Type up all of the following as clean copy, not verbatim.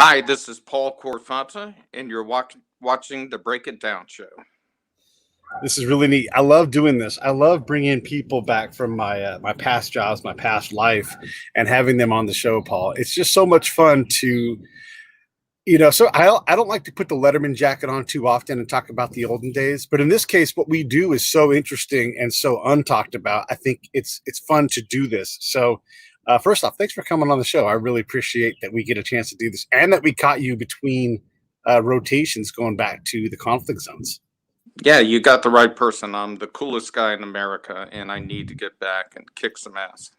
Hi, this is Paul Korfonta, and you're watching the Break It Down show. This is really neat. I love doing this. I love bringing people back from my past jobs, my past life, and having them on the show, Paul. It's just so much fun to, So I don't like to put the Letterman jacket on too often and talk about the olden days. But in this case, what we do is so interesting and so untalked about. I think it's fun to do this. So first off, thanks for coming on the show. I really appreciate that we get a chance to do this and that we caught you between rotations going back to the conflict zones. Yeah, you got the right person. I'm the coolest guy in America, and I need to get back and kick some ass.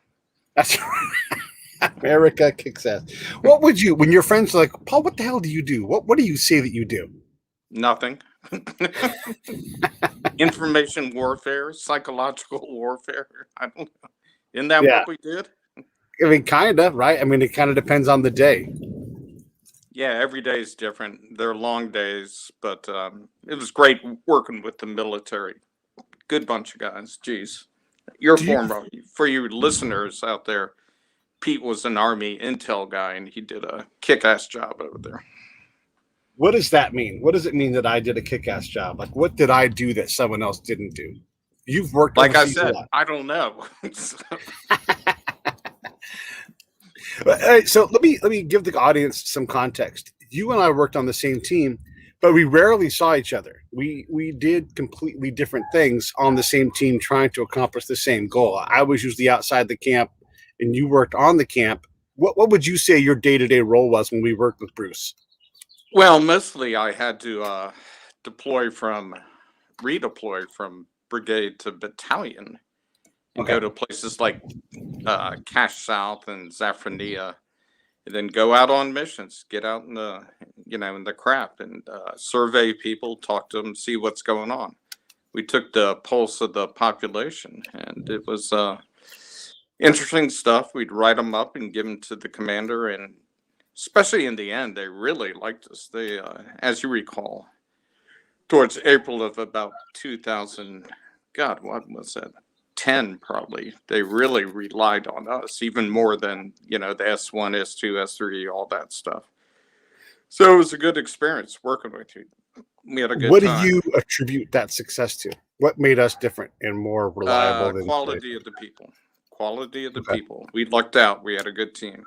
That's right. America kicks ass. What would you, when your friends are like, Paul, what the hell do you do? What do you say that you do? Nothing. Information warfare, psychological warfare. I don't know. Isn't that what we did? I mean, kind of, right? I mean, it kind of depends on the day. Yeah, every day is different. They're long days, but it was great working with the military. Good bunch of guys. Geez. For you listeners out there, Pete was an Army intel guy, and he did a kick-ass job over there. What does that mean? What does it mean that I did a kick-ass job? Like, what did I do that someone else didn't do? You've worked like I said, I don't know. So let me give the audience some context. You and I worked on the same team, but we rarely saw each other. We did completely different things on the same team, trying to accomplish the same goal. I was usually outside the camp, and you worked on the camp. What would you say your day-to-day role was when we worked with Bruce? Well, mostly I had to redeploy from brigade to battalion. And go to places like Cache South and Zafrania, and then go out on missions, get out in the, in the crap and survey people, talk to them, see what's going on. We took the pulse of the population, and it was interesting stuff. We'd write them up and give them to the commander, and especially in the end, they really liked us. They, as you recall, towards April of about 2000, God, what was that? 10 probably, they really relied on us even more than the S1, S2, S3, all that stuff. So it was a good experience working with you. We had a good time. What do you attribute that success to? What made us different and more reliable than quality of the people? We lucked out. We had a good team.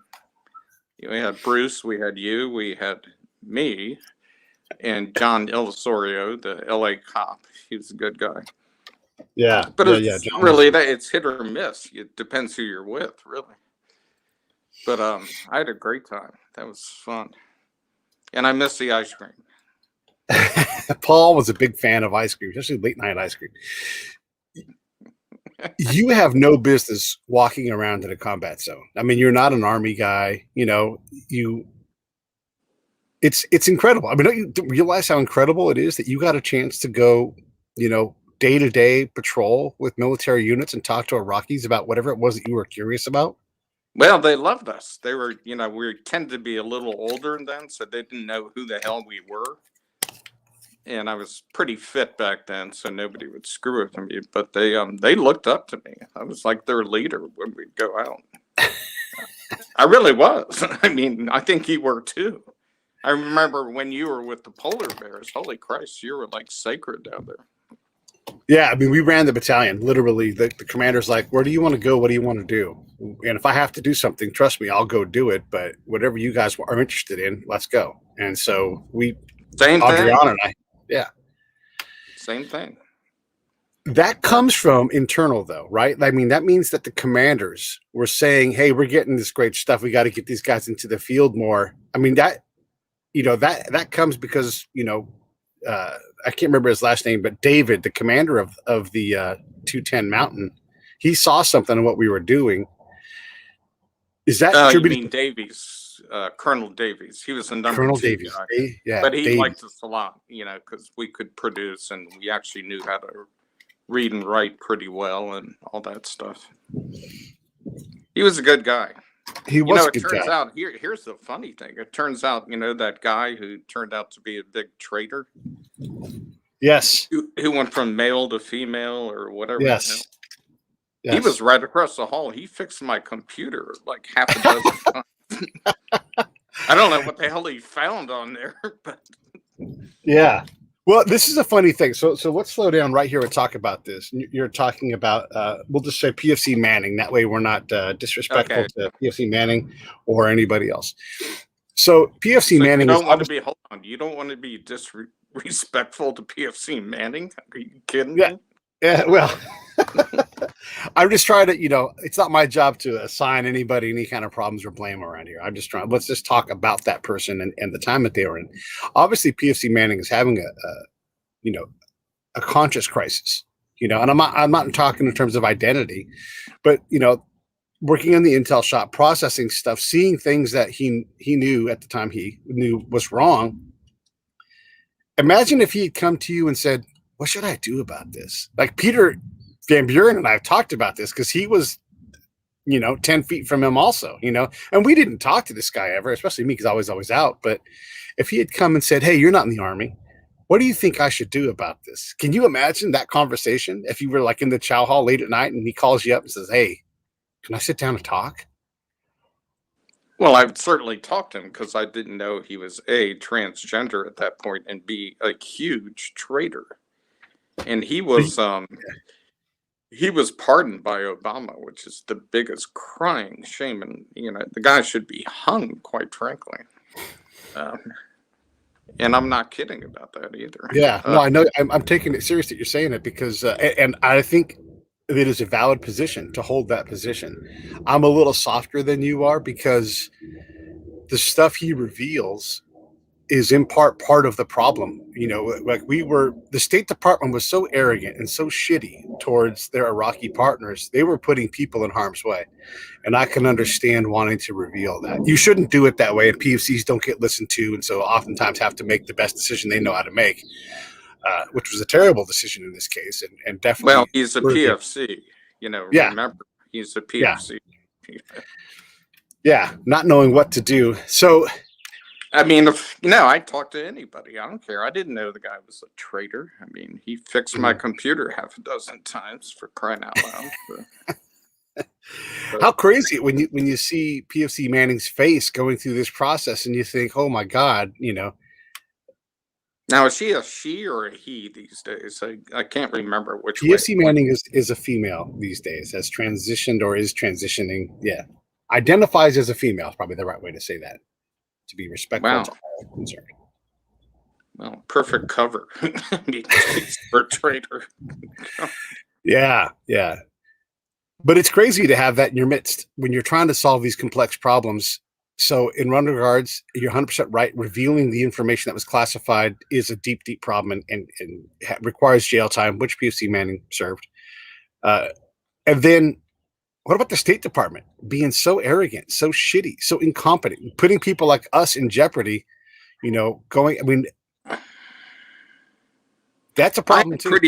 We had Bruce, we had you, we had me, and John Illusorio, the LA cop. He was a good guy. Yeah, but it's really it's hit or miss. It depends who you're with, really. But I had a great time. That was fun, and I miss the ice cream. Paul was a big fan of ice cream, especially late night ice cream. You have no business walking around in a combat zone. I mean, you're not an Army guy. It's incredible. I mean, don't you realize how incredible it is that you got a chance to go, day-to-day patrol with military units and talk to Iraqis about whatever it was that you were curious about? Well, they loved us. They were, we tended to be a little older than them, so they didn't know who the hell we were. And I was pretty fit back then, so nobody would screw with me. But they looked up to me. I was like their leader when we'd go out. I really was. I mean, I think you were too. I remember when you were with the polar bears. Holy Christ, you were like sacred down there. Yeah, I mean, we ran the battalion. Literally, the commander's like, where do you want to go? What do you want to do? And if I have to do something, trust me, I'll go do it. But whatever you guys are interested in, let's go. And so Adriana and I, yeah. Same thing. That comes from internal, though, right? I mean, that means that the commanders were saying, hey, we're getting this great stuff. We got to get these guys into the field more. I mean, that comes because, I can't remember his last name, but David, the commander of the 210 Mountain, he saw something in what we were doing. Is that attributed? You mean Davies, Colonel Davies? He was a number Colonel 2 Davies, guy, yeah, but he Davies liked us a lot, because we could produce and we actually knew how to read and write pretty well and all that stuff. He was a good guy. He was a good guy. It turns guy. out, here's the funny thing. It turns out, that guy who turned out to be a big traitor. Yes. Who went from male to female or whatever. Yes. He was right across the hall. He fixed my computer like half a dozen times. I don't know what the hell he found on there, but Yeah. Well, this is a funny thing. So let's slow down right here and talk about this. You're talking about, we'll just say PFC Manning. That way we're not disrespectful okay. to PFC Manning or anybody else. So PFC So you Manning is don't want to be, hold on, you don't want to be disrespectful to PFC Manning? Are you kidding yeah, me? yeah. Well, I'm just trying to, it's not my job to assign anybody any kind of problems or blame around here. I'm just trying, let's just talk about that person and the time that they were in. Obviously, PFC Manning is having a conscious crisis, and I'm not talking in terms of identity, but, working in the intel shop, processing stuff, seeing things that he knew at the time he knew was wrong. Imagine if he had come to you and said, what should I do about this? Like Peter Van Buren and I have talked about this because he was, 10 feet from him also, and we didn't talk to this guy ever, especially me because I was always out. But if he had come and said, hey, you're not in the Army, what do you think I should do about this? Can you imagine that conversation if you were like in the chow hall late at night and he calls you up and says, hey, can I sit down and talk? Well, I've certainly talked to him because I didn't know he was A, transgender at that point, and B, a huge traitor. And he was pardoned by Obama, which is the biggest crying shame. And, the guy should be hung, quite frankly. And I'm not kidding about that either. Yeah, no, I know. I'm taking it serious that you're saying it because, and I think it is a valid position to hold that position. I'm a little softer than you are because the stuff he reveals is in part of the problem. Like the State Department was so arrogant and so shitty towards their Iraqi partners. They were putting people in harm's way. And I can understand wanting to reveal that. You shouldn't do it that way. And PFCs don't get listened to. And so oftentimes have to make the best decision they know how to make, which was a terrible decision in this case. And definitely. Well, he's a PFC, Yeah. Remember, he's a PFC. Yeah. Not knowing what to do. So, I mean, I'd talk to anybody. I don't care. I didn't know the guy was a traitor. I mean, he fixed my computer half a dozen times, for crying out loud. How crazy when you see PFC Manning's face going through this process and you think, oh my God, Now, is she a she or a he these days? I can't remember which PFC way. Manning is a female these days, has transitioned or is transitioning. Yeah. Identifies as a female is probably the right way to say that, to be respectful to all concerned. Well, perfect cover for a traitor. Yeah. But it's crazy to have that in your midst when you're trying to solve these complex problems. So in one regards, you're 100% right. Revealing the information that was classified is a deep, deep problem and requires jail time, which PFC Manning served. And then what about the State Department being so arrogant, so shitty, so incompetent, putting people like us in jeopardy, that's a problem too.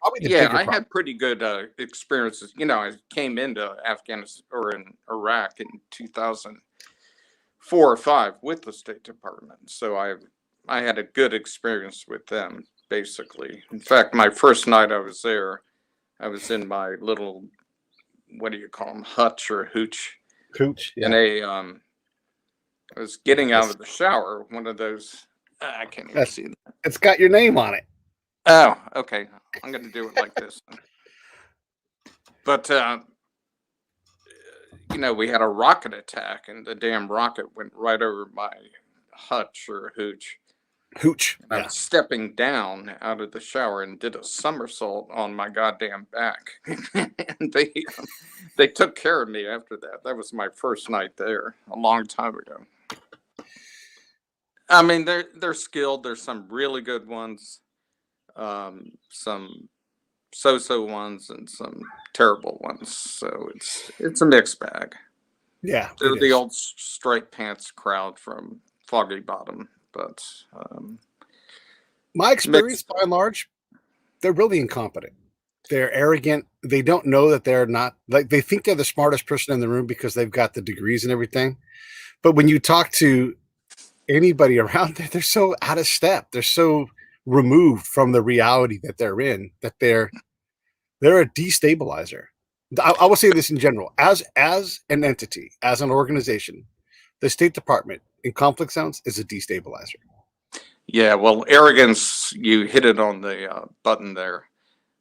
I had pretty good experiences. I came into Afghanistan or in Iraq in 2004 or 5 with the State Department. So I had a good experience with them, basically. In fact, my first night I was there, I was in my little, what do you call them, hutch or hooch? Hooch, yeah. And I was getting out of the shower, one of those, I can't even see that. It's got your name on it. Oh, okay. I'm going to do it like this. But, we had a rocket attack, and the damn rocket went right over my hutch or hooch. Hooch. I was stepping down out of the shower and did a somersault on my goddamn back. And they took care of me after that. That was my first night there a long time ago. I mean, they're skilled. There's some really good ones. Some so-so ones and some terrible ones. So it's a mixed bag. Yeah, they're the old striped pants crowd from Foggy Bottom, but my experience by and large, they're really incompetent. They're arrogant. They don't know that they're not, like, they think they're the smartest person in the room because they've got the degrees and everything. But when you talk to anybody around there, they're so out of step. They're so removed from the reality that they're in, that they're a destabilizer. I will say this in general, as an entity, as an organization, the State Department in conflict zones is a destabilizer. Yeah, well, arrogance, you hit it on the button there.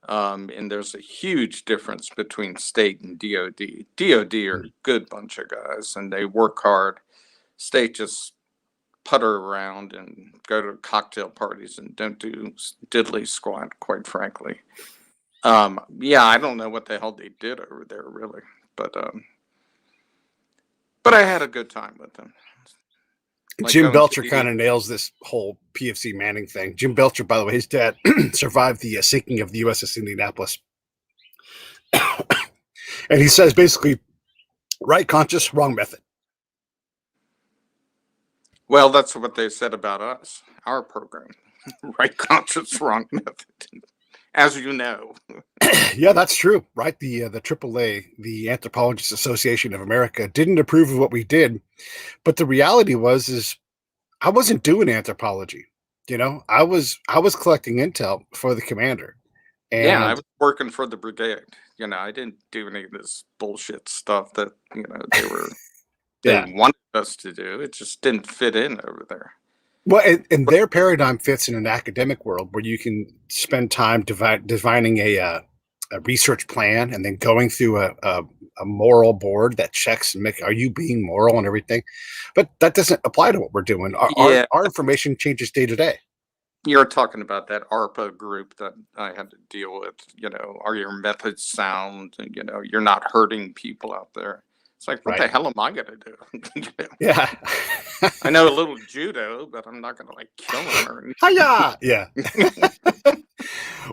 And there's a huge difference between state and DOD. DOD are a good bunch of guys, and they work hard. State just putter around and go to cocktail parties and don't do diddly squat, quite frankly. Yeah, I don't know what the hell they did over there, really, but I had a good time with them. Like Jim going to Belcher the- kind of nails this whole PFC Manning thing. Jim Belcher, by the way, his dad survived the sinking of the USS Indianapolis. And he says basically, right conscious, wrong method. Well, that's what they said about us, our program. Right conscious, wrong method. As you know. Yeah, that's true, right? The AAA, the Anthropologists Association of America, didn't approve of what we did, but the reality is I wasn't doing anthropology. You know, I was collecting intel for the commander. And yeah, I was working for the brigade. You know, I didn't do any of this bullshit stuff that, you know, they wanted us to do. It just didn't fit in over there. Well, and their paradigm fits in an academic world where you can spend time defining a research plan and then going through a moral board that checks and are you being moral and everything. But that doesn't apply to what we're doing. Our information changes day to day. You're talking about that ARPA group that I had to deal with. You know, are your methods sound? And, you know, you're not hurting people out there. It's like, what the hell am I going to do? You know? Yeah. I know a little judo, but I'm not going to like kill him or anything. Hiya! Yeah.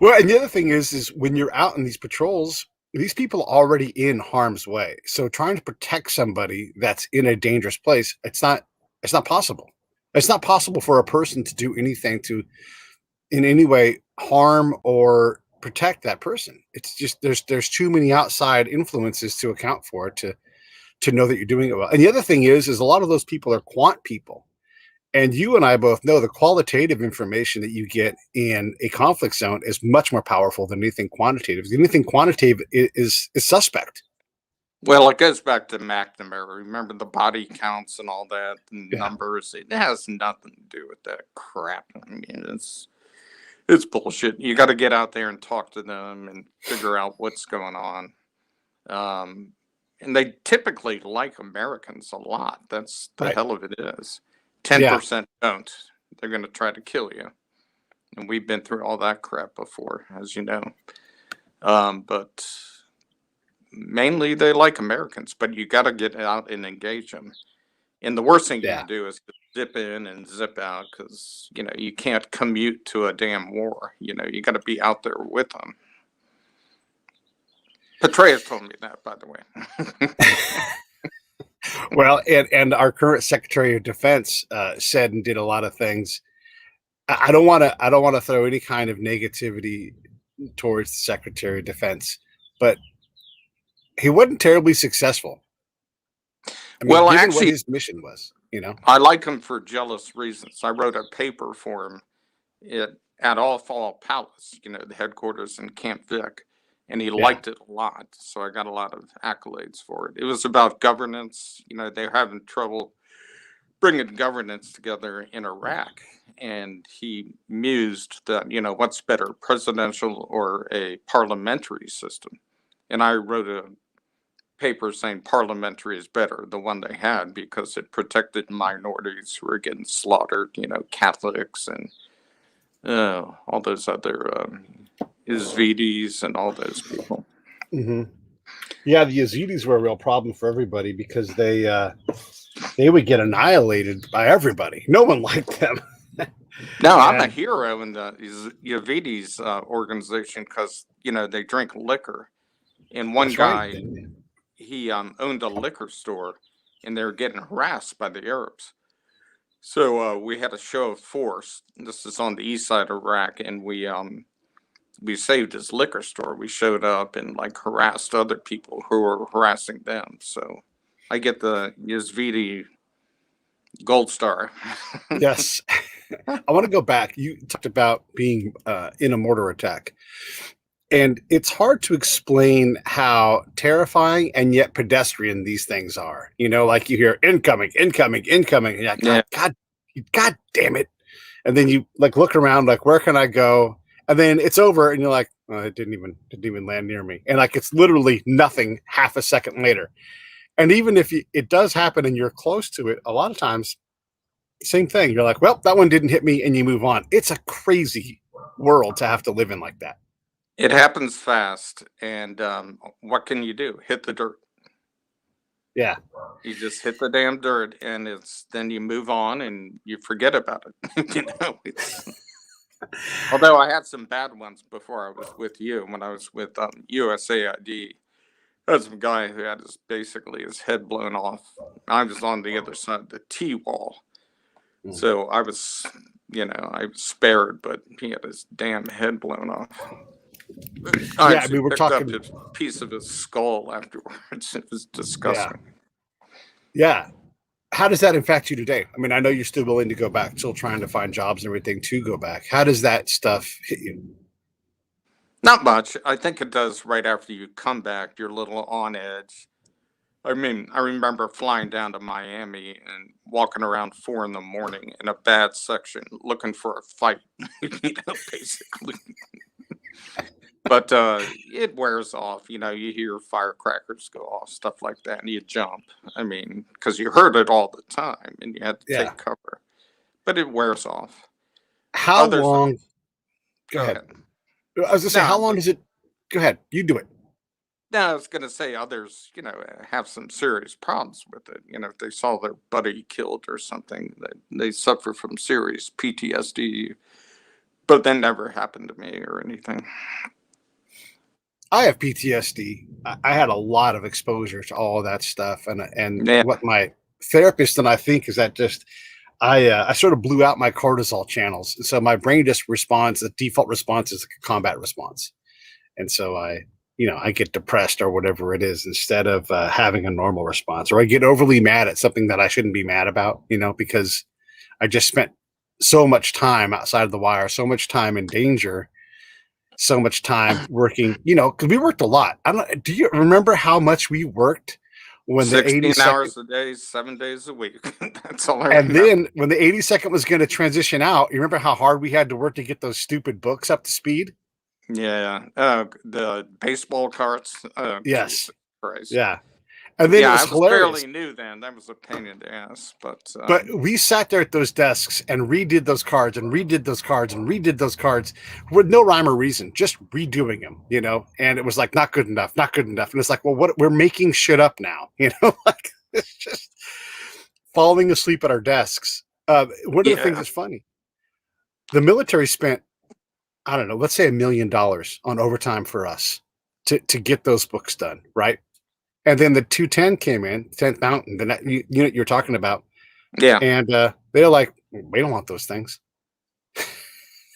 Well, and the other thing is when you're out in these patrols, these people are already in harm's way. So trying to protect somebody that's in a dangerous place, it's not possible. It's not possible for a person to do anything to in any way harm or protect that person. It's just there's too many outside influences to account for it to know that you're doing it well. And the other thing is a lot of those people are quant people. And you and I both know the qualitative information that you get in a conflict zone is much more powerful than anything quantitative. Anything quantitative is suspect. Well, it goes back to McNamara. Remember the body counts and all that, and numbers. It has nothing to do with that crap. I mean, it's bullshit. You got to get out there and talk to them and figure out what's going on. And they typically like Americans a lot. That's the hell of it is. 10% don't. They're going to try to kill you. And we've been through all that crap before, as you know. But mainly they like Americans, but you got to get out and engage them. And the worst thing you can do is zip in and zip out because, you know, you can't commute to a damn war. You know, you got to be out there with them. Petraeus told me that, by the way. Well, and our current Secretary of Defense said and did a lot of things. I don't want to throw any kind of negativity towards the Secretary of Defense, but he wasn't terribly successful. I mean, well, given actually, what his mission was, you know, I like him for jealous reasons. I wrote a paper for him at All Fall Palace, you know, the headquarters in Camp Vic. And he liked it a lot, so I got a lot of accolades for it. It was about governance. You know, they're having trouble bringing governance together in Iraq. And he mused that, you know, what's better, presidential or a parliamentary system? And I wrote a paper saying parliamentary is better, the one they had, because it protected minorities who were getting slaughtered, you know, Catholics and all those other Yazidis and all those people. Mm-hmm. Yeah, the Yazidis were a real problem for everybody because they would get annihilated by everybody. No one liked them. No, I'm a hero in the Yazidis organization because, you know, they drink liquor. And one guy, he owned a liquor store, and they were getting harassed by the Arabs. So we had a show of force. This is on the east side of Iraq, and we saved his liquor store. We showed up and like harassed other people who were harassing them. So I get the Yazidi gold star. Yes. I want to go back. You talked about being in a mortar attack. And it's hard to explain how terrifying and yet pedestrian these things are. You know, like you hear incoming, incoming, incoming, and you're like, Yeah. God damn it. And then you like look around, like, where can I go? And then it's over, and you're like, oh, it didn't even land near me. And like it's literally nothing half a second later. And even if it does happen and you're close to it, a lot of times, same thing. You're like, well, that one didn't hit me, and you move on. It's a crazy world to have to live in like that. It happens fast, and what can you do? Hit the dirt. Yeah. You just hit the damn dirt, and then you move on and you forget about it. You know, although I had some bad ones before I was with you. When I was with USAID, there's some guy who had basically his head blown off. I was on the other side of the T wall, so I was, I was spared, but he had his damn head blown off. Yeah, we were talking. Up his piece of his skull afterwards. It was disgusting. Yeah. How does that impact you today? I mean, I know you're still willing to go back, still trying to find jobs and everything to go back. How does that stuff hit you? Not much. I think it does right after you come back. You're a little on edge. I mean, I remember flying down to Miami and walking around 4 a.m. in a bad section looking for a fight, basically. But it wears off. You hear firecrackers go off, stuff like that, and you jump. I mean, because you heard it all the time and you had to take cover. But it wears off. How long? Go ahead. I was going to say, how long does it? Go ahead. You do it. No, I was going to say others, have some serious problems with it. If they saw their buddy killed or something, they suffer from serious PTSD. But that never happened to me or anything. I have PTSD. I had a lot of exposure to all of that stuff, and what my therapist and I think is that just I sort of blew out my cortisol channels, so my brain just responds. The default response is a combat response, and so I get depressed or whatever it is instead of having a normal response, or I get overly mad at something that I shouldn't be mad about, because I just spent so much time outside of the wire, so much time in danger. So much time working, because we worked a lot. Do you remember how much we worked when 16 hours a day, 7 days a week? That's all I remember. And then when the 82nd was going to transition out, you remember how hard we had to work to get those stupid books up to speed? Yeah. The baseball cards. Yes. Christ. Yeah. And then I was hilarious. Fairly new then. That was a pain in the ass. But we sat there at those desks and redid those cards and redid those cards and redid those cards with no rhyme or reason, just redoing them, and it was like, not good enough, not good enough. And it's like, well, what, we're making shit up now, like it's just falling asleep at our desks. One of the things that's funny, the military spent, I don't know, let's say $1 million on overtime for us to get those books done, right? And then the 210 came in, 10th Mountain, the unit you're talking about. Yeah. And they're like, we don't want those things.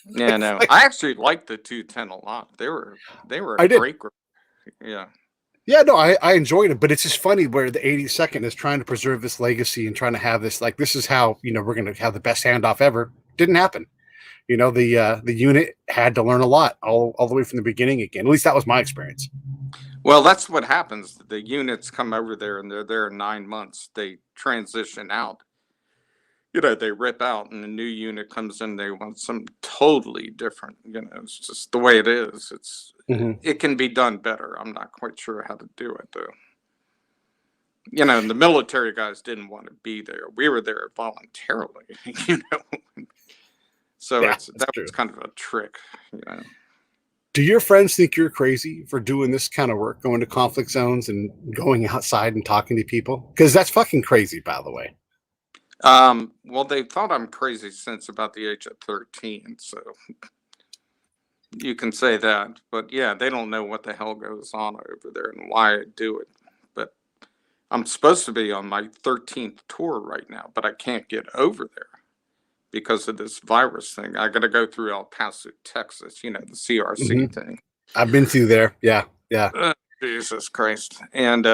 Yeah, no. I actually liked the 210 a lot. They were a great group. Yeah. Yeah, no, I enjoyed it, but it's just funny where the 82nd is trying to preserve this legacy and trying to have this, like, this is how, we're going to have the best handoff ever. Didn't happen. The unit had to learn a lot all the way from the beginning again. At least that was my experience. Well, that's what happens. The units come over there and they're there 9 months. They transition out. They rip out and the new unit comes in. They want something totally different. It's just the way it is. It can be done better. I'm not quite sure how to do it, though. And the military guys didn't want to be there. We were there voluntarily, So that was kind of a trick, Do your friends think you're crazy for doing this kind of work, going to conflict zones and going outside and talking to people? Because that's fucking crazy, by the way. Well, they thought I'm crazy since about the age of 13, so you can say that. But yeah, they don't know what the hell goes on over there and why I do it. But I'm supposed to be on my 13th tour right now, but I can't get over there because of this virus thing. I got to go through El Paso, Texas, the CRC thing. I've been through there. Yeah. Jesus Christ. And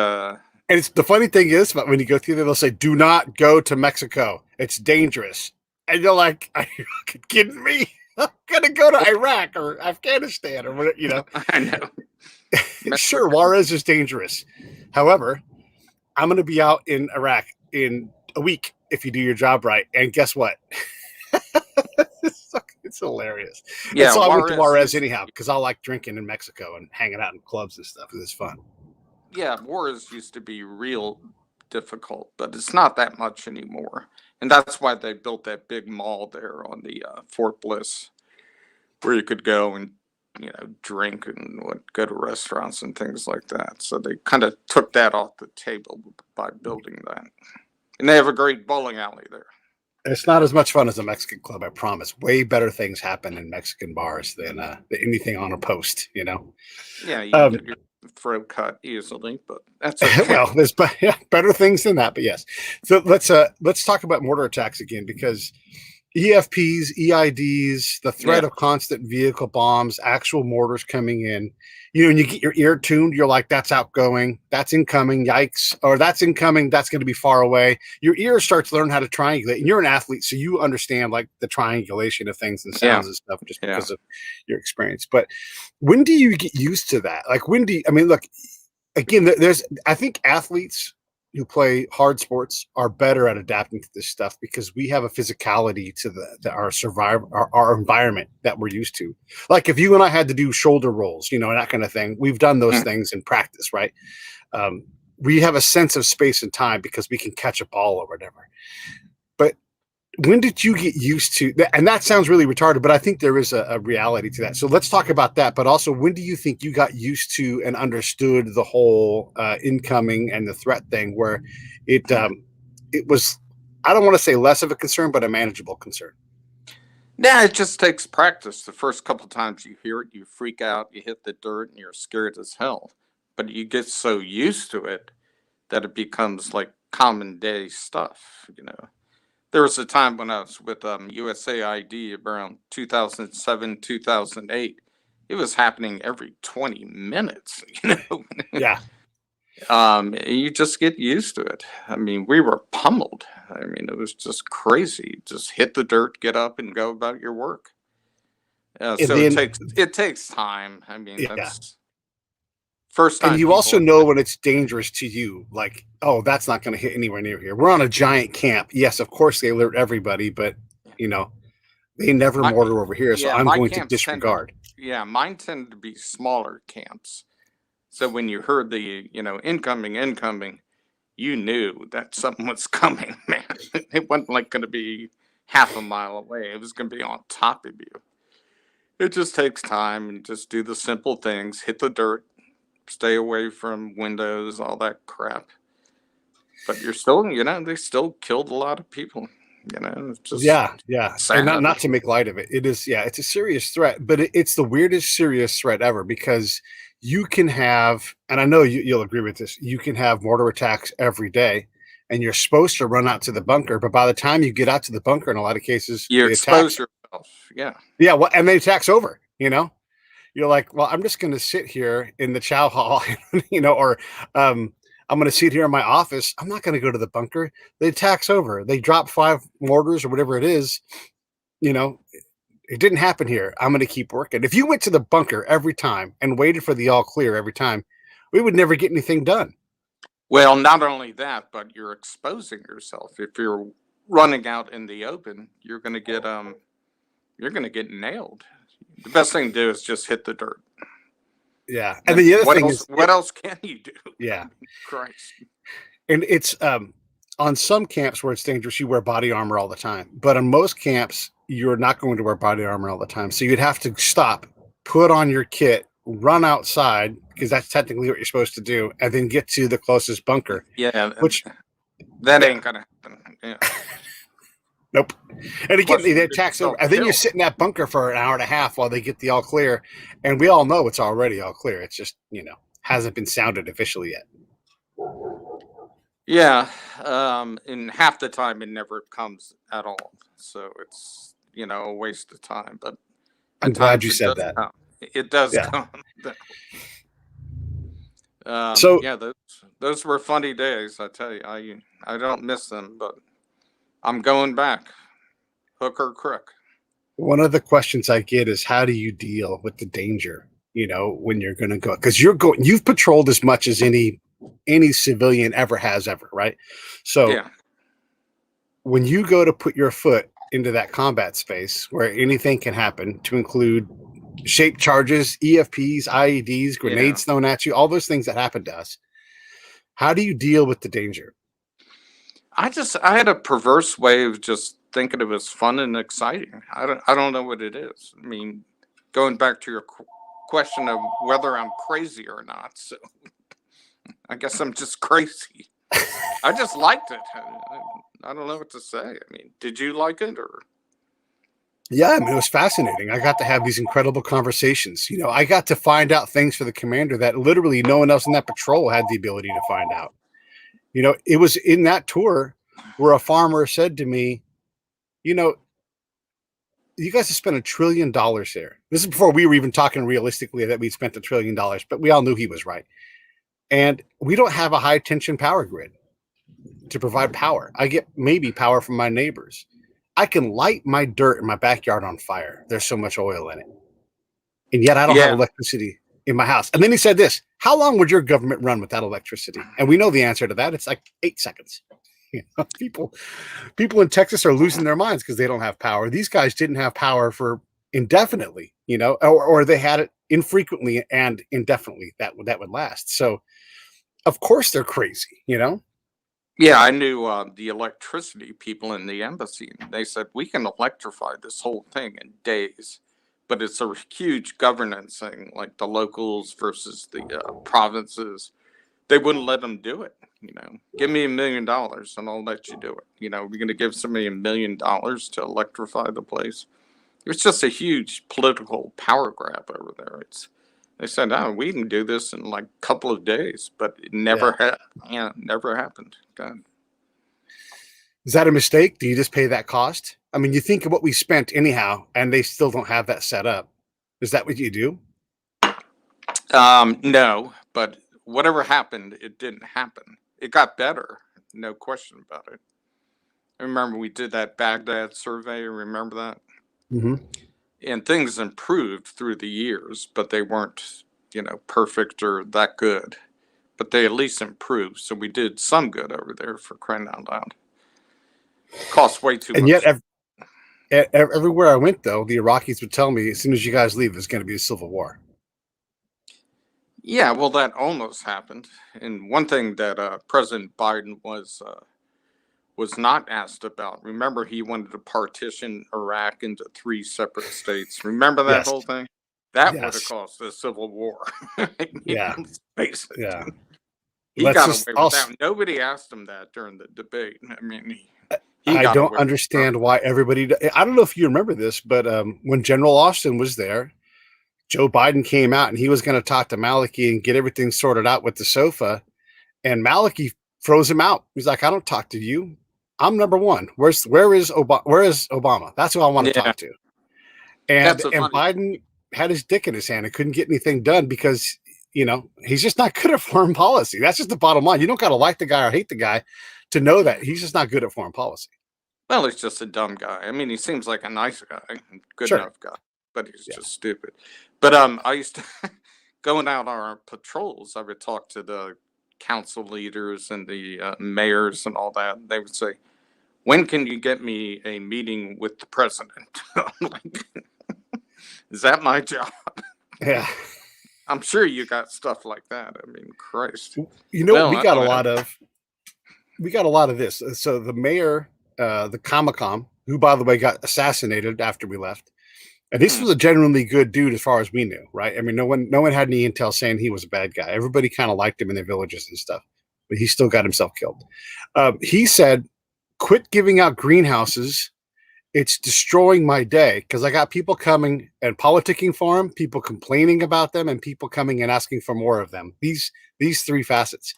it's the funny thing is, when you go through there, they'll say, do not go to Mexico. It's dangerous. And you're like, are you kidding me? I'm gonna go to Iraq or Afghanistan or whatever, I know. Sure, Juarez is dangerous. However, I'm gonna be out in Iraq in a week if you do your job right. And guess what? It's hilarious. And Yeah, so I went to Juarez Juarez used anyhow because I like drinking in Mexico and hanging out in clubs and stuff. It's fun. yeah, Juarez used to be real difficult, but it's not that much anymore. And that's why they built that big mall there on the Fort Bliss, where you could go and drink and go to restaurants and things like that. So they kind of took that off the table by building that. And they have a great bowling alley there. It's not as much fun as a Mexican club, I promise. Way better things happen in Mexican bars than anything on a post, Yeah, you can get your throat cut easily, but that's okay. Well, there's better things than that, but yes. So let's talk about mortar attacks again, because EFPs, EIDs, the threat of constant vehicle bombs, actual mortars coming in. And you get your ear tuned, you're like, that's outgoing, that's incoming, yikes, or that's incoming, that's going to be far away. Your ear starts to learn how to triangulate, and you're an athlete, so you understand like the triangulation of things and sounds and stuff just because of your experience. But when do you get used to that? Like, look, again, I think athletes who play hard sports are better at adapting to this stuff because we have a physicality to our environment that we're used to. Like if you and I had to do shoulder rolls, and that kind of thing, we've done those things in practice, right? We have a sense of space and time because we can catch a ball or whatever. But when did you get used to that? And that sounds really retarded, but I think there is a reality to that. So let's talk about that. But also, when do you think you got used to and understood the whole incoming and the threat thing, where it was, I don't want to say less of a concern, but a manageable concern? Yeah, it just takes practice. The first couple times you hear it, you freak out, you hit the dirt, and you're scared as hell. But you get so used to it that it becomes like common day stuff. There was a time when I was with USAID around 2007, 2008. It was happening every 20 minutes. Yeah. You just get used to it. I mean, we were pummeled. I mean, it was just crazy. Just hit the dirt, get up, and go about your work. So it takes time. I mean, that's first time. And you also know when it's dangerous to you, like, oh, that's not going to hit anywhere near here. We're on a giant camp. Yes, of course they alert everybody, but they never mortar over here, so I'm going to disregard. Mine tended to be smaller camps. So when you heard the incoming, you knew that something was coming, man. It wasn't like going to be half a mile away. It was going to be on top of you. It just takes time, and just do the simple things. Hit the dirt. Stay away from windows, all that crap. But you're still, they still killed a lot of people. It's just sad. And not to make light of it. It is, it's a serious threat, but it's the weirdest serious threat ever because you can have, and I know you'll agree with this, you can have mortar attacks every day, and you're supposed to run out to the bunker, but by the time you get out to the bunker, in a lot of cases, you expose yourself. Yeah, well, and the attack's over. You're like, well, I'm just going to sit here in the chow hall, or I'm going to sit here in my office. I'm not going to go to the bunker. The attack's over. They dropped 5 mortars or whatever it is. It didn't happen here. I'm going to keep working. If you went to the bunker every time and waited for the all clear every time, we would never get anything done. Well, not only that, but you're exposing yourself. If you're running out in the open, you're going to get nailed. The best thing to do is just hit the dirt. Yeah. And the other thing is, what else can you do? Yeah. Christ. And it's on some camps where it's dangerous, you wear body armor all the time. But on most camps, you're not going to wear body armor all the time. So you'd have to stop, put on your kit, run outside, because that's technically what you're supposed to do, and then get to the closest bunker. Yeah. That ain't going to happen. Yeah. Nope. And again, the attack's over. And then you sit in that bunker for an hour and a half while they get the all clear. And we all know it's already all clear. It's just, hasn't been sounded officially yet. Yeah. In half the time, it never comes at all. So it's, a waste of time. But I'm glad you said that. It does come. Those were funny days. I tell you, I don't miss them, but I'm going back, hook or crook. One of the questions I get is, how do you deal with the danger, when you're going to go? Because you've patrolled as much as any civilian ever has ever, right? So Yeah. when you go to put your foot into that combat space where anything can happen, to include shape charges, EFPs, IEDs, Yeah. grenades thrown at you, all those things that happen to us, how do you deal with the danger? I had a perverse way of just thinking it was fun and exciting. I don't know what it is. I mean, going back to your question of whether I'm crazy or not. So I guess I'm just crazy. I just liked it. I don't know what to say. I mean, did you like it or? Yeah, I mean, it was fascinating. I got to have these incredible conversations. I got to find out things for the commander that literally no one else in that patrol had the ability to find out. It was in that tour where a farmer said to me, you know, you guys have spent $1 trillion there. This is before we were even talking realistically that we spent $1 trillion, but we all knew he was right. And we don't have a high tension power grid to provide power. I get maybe power from my neighbors. I can light my dirt in my backyard on fire. There's so much oil in it. And yet I don't have Yeah. electricity in my house. And then he said this, how long would your government run without electricity? And we know the answer to that. It's like 8 seconds. People in Texas are losing their minds because they don't have power. These guys didn't have power for indefinitely, or they had it infrequently and indefinitely that would last. So of course they're crazy. Yeah, I knew the electricity people in the embassy. And they said we can electrify this whole thing in days, but it's a huge governance thing, like the locals versus the provinces. They wouldn't let them do it. Give me $1 million and I'll let you do it. We're going to give somebody $1 million to electrify the place. It's just a huge political power grab over there. They said, "Oh, we can do this in like a couple of days," but it never never happened. God. Is that a mistake? Do you just pay that cost? I mean, you think of what we spent anyhow, and they still don't have that set up. Is that what you do? No, but whatever happened, it didn't happen. It got better, no question about it. I remember we did that Baghdad survey. Remember that? Mm-hmm. And things improved through the years, but they weren't, perfect or that good. But they at least improved. So we did some good over there, for crying out loud. Cost way too And much. yet, everywhere I went, though, the Iraqis would tell me, as soon as you guys leave, there's going to be a civil war. Yeah, well, that almost happened. And one thing that President Biden was not asked about. Remember, he wanted to partition Iraq into 3 separate states. Remember that Yes. whole thing? That would have Yes. caused a civil war. Yeah. Let's face it. Yeah. He got away with that. Nobody asked him that during the debate. I mean, he I got don't away understand why everybody. I don't know if you remember this, but when General Austin was there, Joe Biden came out and he was going to talk to Maliki and get everything sorted out with the SOFA. And Maliki froze him out. He's like, I don't talk to you. I'm number one. Where is Obama? That's who I want to talk to. And That's a and funny thing. Biden had his dick in his hand and couldn't get anything done because he's just not good at foreign policy. That's just the bottom line. You don't got to like the guy or hate the guy to know that he's just not good at foreign policy. Well, he's just a dumb guy. I mean, he seems like a nice guy, good Sure. enough guy, but he's Yeah. just stupid. But I used to going out on our patrols. I would talk to the council leaders and the mayors and all that. They would say, "When can you get me a meeting with the president?" I'm like, is that my job? Yeah. I'm sure you got stuff like that. I mean, Christ. We I got a don't know. lot of this. So the mayor, the Comicom, who by the way got assassinated after we left, and this was a genuinely good dude as far as we knew, right? I mean, no one had any intel saying he was a bad guy. Everybody kind of liked him in their villages and stuff, but he still got himself killed. He said, "Quit giving out greenhouses. It's destroying my day because I got people coming and politicking for him, people complaining about them, and people coming and asking for more of them. These 3 facets."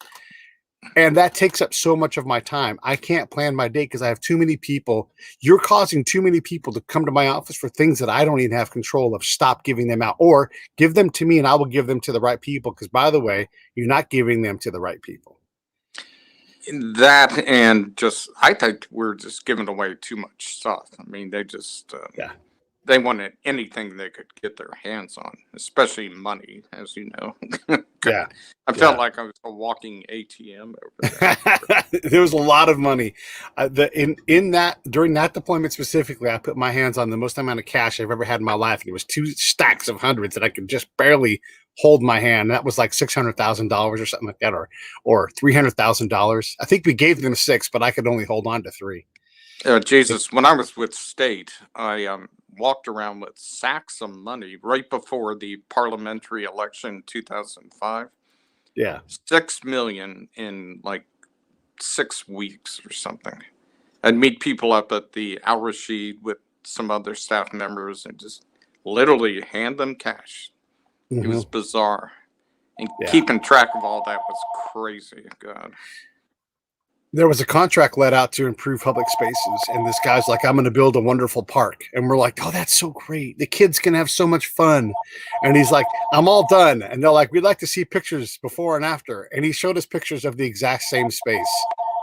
And that takes up so much of my time. I can't plan my day because I have too many people. You're causing too many people to come to my office for things that I don't even have control of. Stop giving them out, or give them to me and I will give them to the right people. Because by the way, you're not giving them to the right people. That and just, I think we're just giving away too much stuff. I mean, they just, Yeah. they wanted anything they could get their hands on, especially money, as you know. Yeah. I felt like I was a walking ATM over there. There was a lot of money. In that during that deployment specifically, I put my hands on the most amount of cash I've ever had in my life, and it was 2 stacks of hundreds that I could just barely hold my hand. That was like $600,000 or something like that, or $300,000. I think we gave them 6, but I could only hold on to 3. Jesus, when I was with State, I walked around with sacks of money right before the parliamentary election 2005. Yeah. 6 million in like 6 weeks or something. I'd meet people up at the Al Rashid with some other staff members and just literally hand them cash. It was bizarre. And keeping track of all that was crazy. God. There was a contract let out to improve public spaces, and this guy's like, I'm going to build a wonderful park. And we're like, oh, that's so great. The kids can have so much fun. And he's like, I'm all done. And they're like, we'd like to see pictures before and after. And he showed us pictures of the exact same space.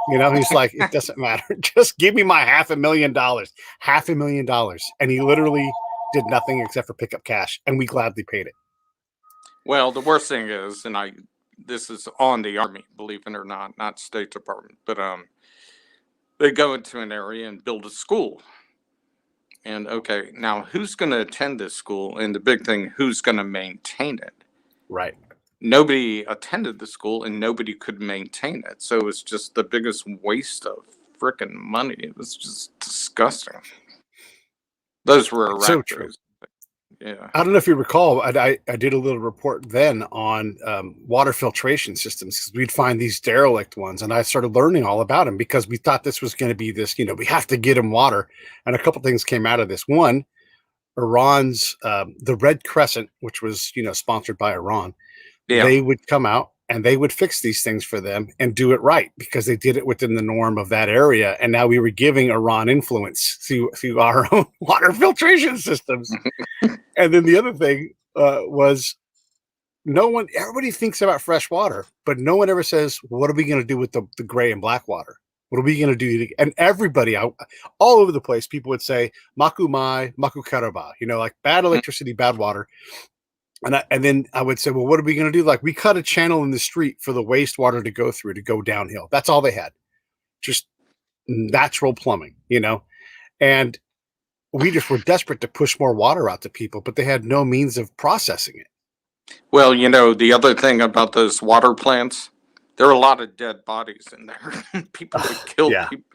You know, he's like, it doesn't matter. Just give me my $500,000, $500,000. And he literally did nothing except for pick up cash. And we gladly paid it. Well, the worst thing is, and this is on the Army, believe it or not State Department, but they go into an area and build a school. And okay, now who's going to attend this school? And the big thing, who's going to maintain it? Right. Nobody attended the school and nobody could maintain it. So it was just the biggest waste of freaking money. It was just disgusting. Those were so true. Yeah. I don't know if you recall, I did a little report then on water filtration systems, because we'd find these derelict ones, and I started learning all about them because we thought this was going to be this, we have to get them water. And a couple things came out of this. One, Iran's the Red Crescent, which was sponsored by Iran, they would come out and they would fix these things for them and do it right because they did it within the norm of that area. And now we were giving Iran influence through our own water filtration systems. And then the other thing was everybody thinks about fresh water, but no one ever says, what are we going to do with the gray and black water? What are we going to do? And everybody all over the place, people would say, Maku Mai, Maku Karaba, like bad electricity, bad water. And then I would say, well, what are we going to do? Like, we cut a channel in the street for the wastewater to go through to go downhill. That's all they had. Just natural plumbing, and we just were desperate to push more water out to people, but they had no means of processing it. Well, the other thing about those water plants, there are a lot of dead bodies in there. People would kill people.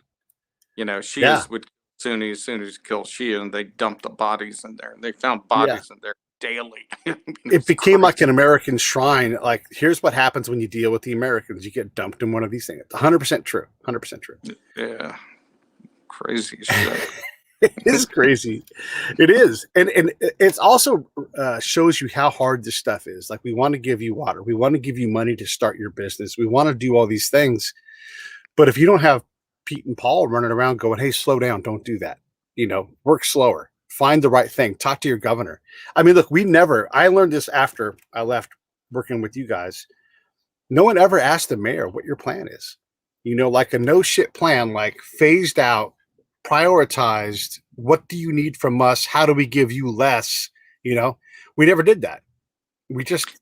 Shias would Sunnis kill Shia, and they dumped the bodies in there. And they found bodies in there daily. It became like an American shrine. Like, here's what happens when you deal with the Americans. You get dumped in one of these things. 100% true. 100% true. Yeah. Crazy shit. It is crazy. It is. And it's also shows you how hard this stuff is. Like, we want to give you water. We want to give you money to start your business. We want to do all these things. But if you don't have Pete and Paul running around going, hey, slow down, don't do that. Work slower. Find the right thing. Talk to your governor. I mean, look, I learned this after I left working with you guys. No one ever asked the mayor what your plan is. Like a no shit plan, like phased out, prioritized. What do you need from us? How do we give you less? We never did that. We just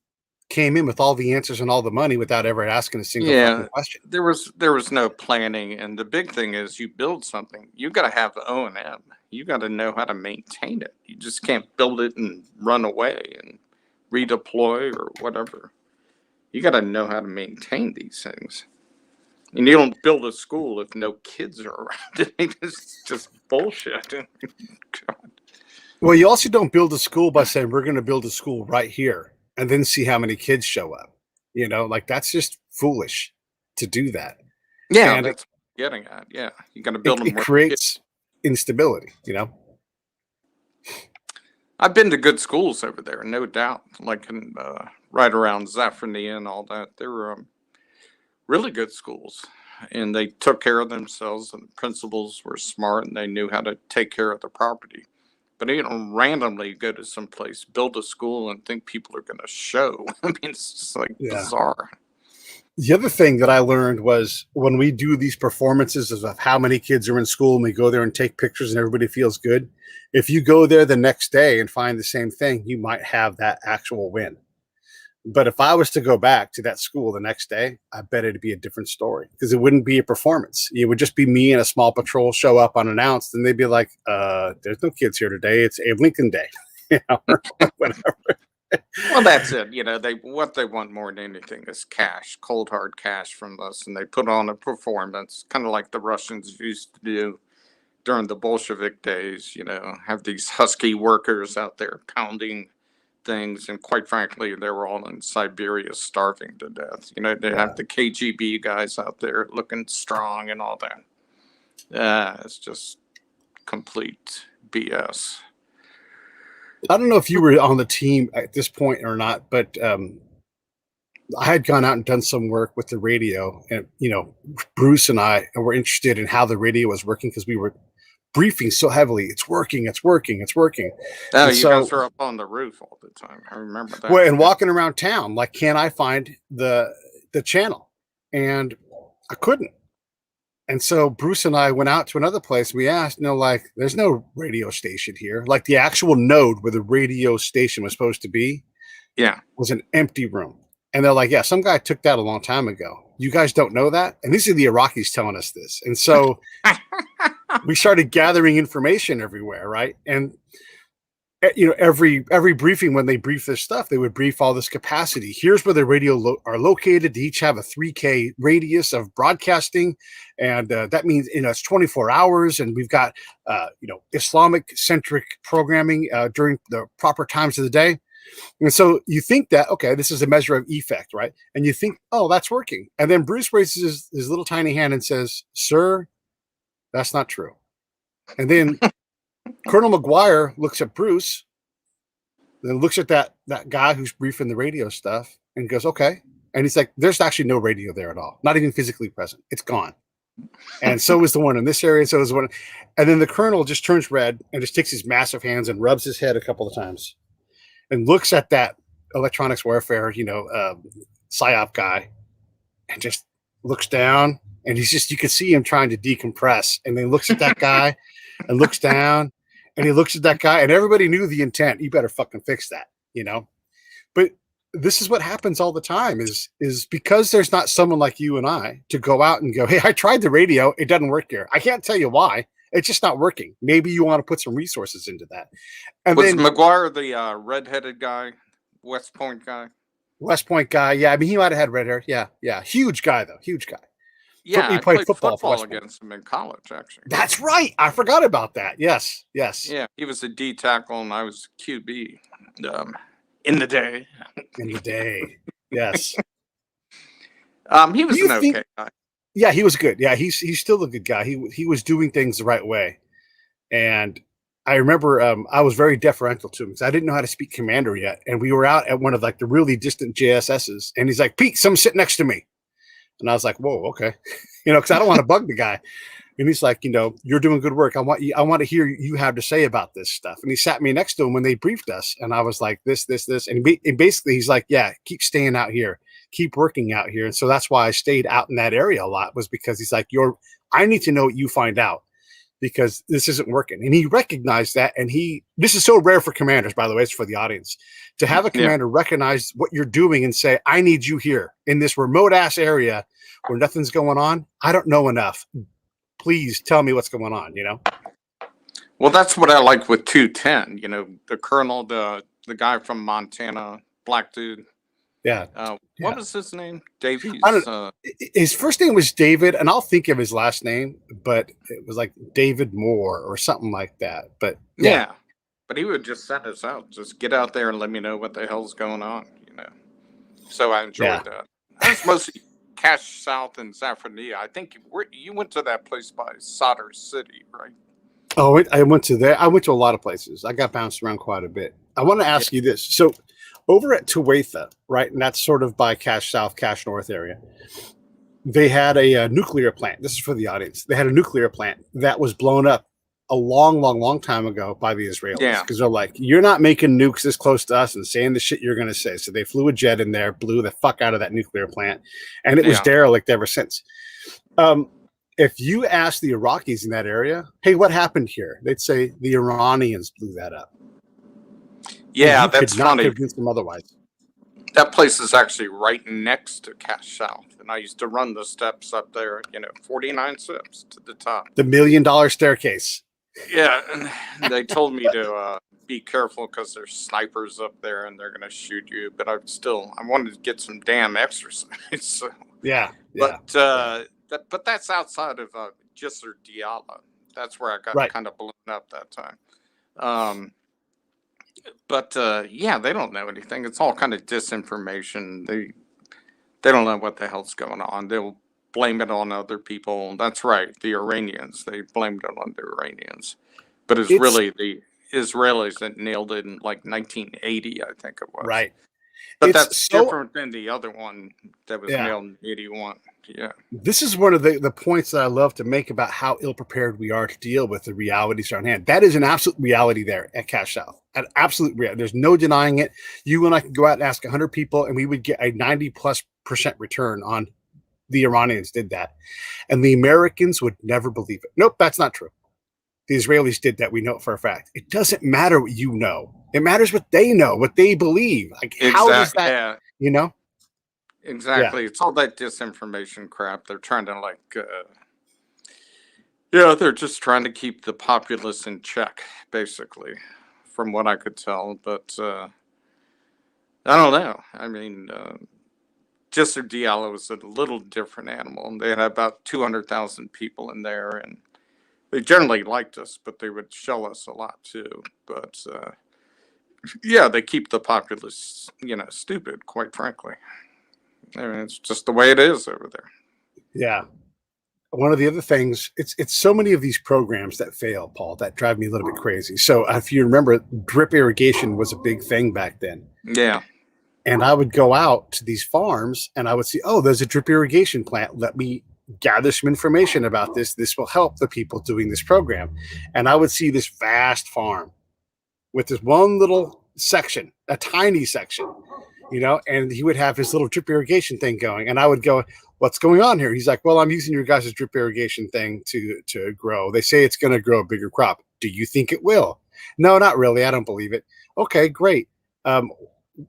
came in with all the answers and all the money without ever asking a single fucking question. There was no planning, and the big thing is, you build something, you got to have O&M. You got to know how to maintain it. You just can't build it and run away and redeploy or whatever. You got to know how to maintain these things. And you don't build a school if no kids are around. It's just bullshit. God. Well, you also don't build a school by saying, we're going to build a school right here and then see how many kids show up. Like, that's just foolish to do that. Yeah, and that's what I'm getting at. Yeah, you got to build them. It creates instability, I've been to good schools over there, no doubt. Like in right around Zafrania and all that, they were really good schools, and they took care of themselves. And the principals were smart, and they knew how to take care of the property. But randomly go to some place, build a school, and think people are going to show. I mean, it's just like bizarre. The other thing that I learned was when we do these performances of how many kids are in school and we go there and take pictures and everybody feels good. If you go there the next day and find the same thing, you might have that actual win. But if I was to go back to that school the next day, I bet it'd be a different story because it wouldn't be a performance. It would just be me and a small patrol show up unannounced, and they'd be like, there's no kids here today. It's Abe Lincoln Day, or whatever. Well, that's it. What they want more than anything is cash, cold hard cash from us, and they put on a performance, kind of like the Russians used to do during the Bolshevik days. Have these husky workers out there pounding things, and quite frankly, they were all in Siberia starving to death. They have the KGB guys out there looking strong and all that. It's just complete BS. I don't know if you were on the team at this point or not, but I had gone out and done some work with the radio, and Bruce and I were interested in how the radio was working because we were briefing so heavily. It's working. It's working. It's working. Oh, you guys are up on the roof all the time. I remember that. Well, and walking around town, like, can I find the channel? And I couldn't. And so Bruce and I went out to another place. We asked, there's no radio station here. Like the actual node where the radio station was supposed to be, was an empty room. And they're like, yeah, some guy took that a long time ago. You guys don't know that? And these are the Iraqis telling us this. And so we started gathering information everywhere, right? And every briefing, when they brief this stuff, they would brief all this capacity. Here's where the radio are located. They each have a 3K radius of broadcasting, and that means it's 24 hours. And we've got Islamic centric programming during the proper times of the day. And so you think that, okay, this is a measure of effect, right? And you think, oh, that's working. And then Bruce raises his little tiny hand and says, "Sir, that's not true." And then Colonel McGuire looks at Bruce, then looks at that guy who's briefing the radio stuff and goes, okay. And he's like, there's actually no radio there at all. Not even physically present. It's gone. And so is the one in this area. So is one. And then the colonel just turns red and just takes his massive hands and rubs his head a couple of times and looks at that electronics warfare, PSYOP guy, and just looks down. And you can see him trying to decompress. And then looks at that guy and looks down. And he looks at that guy, and everybody knew the intent. You better fucking fix that, But this is what happens all the time is because there's not someone like you and I to go out and go, hey, I tried the radio. It doesn't work here. I can't tell you why. It's just not working. Maybe you want to put some resources into that. And was McGuire the redheaded guy, West Point guy? West Point guy, yeah. I mean, he might have had red hair. Yeah. Huge guy, though. Huge guy. Yeah, he played football against him in college, actually. That's right. I forgot about that. Yes. Yeah, he was a D tackle, and I was QB in the day. In the day, yes. He was an okay guy. Yeah, he was good. Yeah, he's still a good guy. He was doing things the right way, and I remember I was very deferential to him because I didn't know how to speak Commander yet, and we were out at one of the really distant JSSs, and he's like, "Pete, someone sit next to me." And I was like, whoa, okay. Because I don't want to bug the guy. And he's like, you're doing good work. I want to hear you have to say about this stuff. And he sat me next to him when they briefed us. And I was like, this. And basically he's like, yeah, keep staying out here. Keep working out here. And so that's why I stayed out in that area a lot, was because he's like, I need to know what you find out because this isn't working. And he recognized that. And this is so rare for commanders, by the way, it's for the audience, to have a commander recognize what you're doing and say, I need you here in this remote ass area where nothing's going on. I don't know enough. Please tell me what's going on, Well, that's what I like with 210, the colonel, the guy from Montana, black dude. Yeah. What was his name? Davies? His first name was David, and I'll think of his last name, but it was like David Moore or something like that. But yeah. But he would just send us out. Just get out there and let me know what the hell's going on, So I enjoyed that. I was mostly Cache South and Zafrania. I think you went to that place by Solder City, right? Oh, I went to there. I went to a lot of places. I got bounced around quite a bit. I want to ask you this. So over at Tuatha, right, and that's sort of by Cache South, Cache North area, they had a nuclear plant. This is for the audience. They had a nuclear plant that was blown up a long time ago by the Israelis, Yeah. because they're like, you're not making nukes this close to us and saying the shit you're going to say. So they flew a jet in there, blew the fuck out of that nuclear plant, and it was Yeah. derelict ever since. If you ask the Iraqis in that area, hey, what happened here? They'd say the Iranians blew that up. Yeah, you that's could not funny. convince them otherwise. That place is actually right next to Cash South, and I used to run the steps up there. 49 steps to the top. The $1 million staircase. Yeah, and they told me to be careful because there's snipers up there and they're going to shoot you. But I wanted to get some damn exercise. So. Yeah. But that's outside of Jisr Diyala. That's where I got kind of blown up that time. Yeah, they don't know anything. It's all kind of disinformation. They don't know what the hell's going on. They'll blame it on other people. That's right, the Iranians. They blamed it on the Iranians. But it's really the Israelis that nailed it in like 1980, I think it was. Right. But that's different than the other one that was nailed in 81. Yeah. This is one of the points that I love to make about how ill-prepared we are to deal with the realities on hand. That is an absolute reality there at Cash South. An absolute reality. There's no denying it. You and I could go out and ask 100 people, and we would get a 90+% return on the Iranians did that. And the Americans would never believe it. Nope, that's not true. The Israelis did that. We know it for a fact. It doesn't matter what you know. It matters what they know, what they believe. Like, how does that, Exactly. Yeah. It's all that disinformation crap. They're trying to they're just trying to keep the populace in check, basically, from what I could tell. But I don't know. I mean, Jisr Diyala was a little different animal. They had about 200,000 people in there, and they generally liked us, but they would shell us a lot too. But they keep the populace, stupid, quite frankly. I mean, it's just the way it is over there. Yeah. One of the other things, it's so many of these programs that fail, Paul, that drive me a little bit crazy. So if you remember, drip irrigation was a big thing back then. Yeah. And I would go out to these farms and I would see, oh, there's a drip irrigation plant. Let me gather some information about this. This will help the people doing this program. And I would see this vast farm with this one little section, a tiny section, and he would have his little drip irrigation thing going. And I would go, what's going on here? He's like, well, I'm using your guys' drip irrigation thing to grow. They say it's going to grow a bigger crop. Do you think it will? No, not really. I don't believe it. Okay, great.